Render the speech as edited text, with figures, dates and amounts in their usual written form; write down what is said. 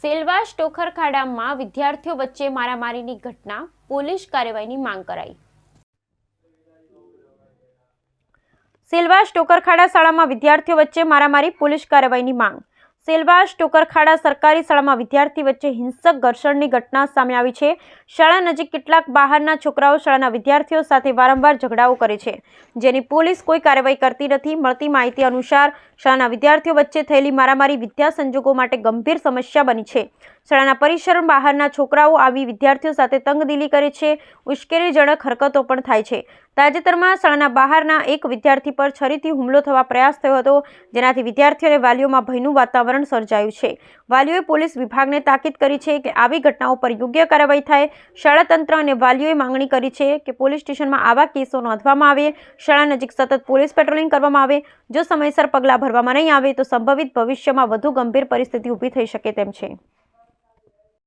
સેલવાસ ટોખરખાડામાં વિદ્યાર્થીઓ વચ્ચે મારામારીની ઘટના, પોલીસ કાર્યવાહીની માંગ કરાઈ। સેલવાસ ટોકરખાડા શાળામાં વિદ્યાર્થીઓ વચ્ચે મારામારી, પોલીસ કાર્યવાહીની માંગ। સેલવાસ ટોકરખાડા સરકારી શાળામાં વિદ્યાર્થી વચ્ચે હિંસક ઘર્ષણની ઘટના સામે આવી છે। શાળા નજીક કેટલાક બહારના છોકરાઓ શાળાના વિદ્યાર્થીઓ સાથે વારંવાર ઝઘડાઓ કરે છે, જેની પોલીસ કોઈ કાર્યવાહી કરતી નથી। મળતી માહિતી અનુસાર શાળાના વિદ્યાર્થીઓ વચ્ચે થયેલી મારામારી વિદ્યા સંજોગો માટે ગંભીર સમસ્યા બની છે। શાળાના પરિસર બહારના છોકરાઓ આવી વિદ્યાર્થીઓ સાથે તંગદિલી કરે છે, ઉશ્કેરણીજનક હરકતો પણ થાય છે। તાજેતરમાં શાળાના બહારના એક વિદ્યાર્થી પર છરીથી હુમલો થવા પ્રયાસ થયો હતો, જેનાથી વિદ્યાર્થીઓ અને વાલીઓમાં ભયનું વાતાવરણ સર્જાયું છે। વાલીઓએ પોલીસ વિભાગને તાકીદ કરી છે કે આવી ઘટનાઓ પર યોગ્ય કાર્યવાહી થાય। શાળા તંત્ર અને વાલીઓએ માંગણી કરી છે કે પોલીસ સ્ટેશનમાં આવા કેસો નોંધવામાં આવે, શાળા નજીક સતત પોલીસ પેટ્રોલિંગ કરવામાં આવે। જો સમયસર પગલાં ભરવામાં નહીં આવે તો સંભવિત ભવિષ્યમાં વધુ ગંભીર પરિસ્થિતિ ઊભી થઈ શકે તેમ છે।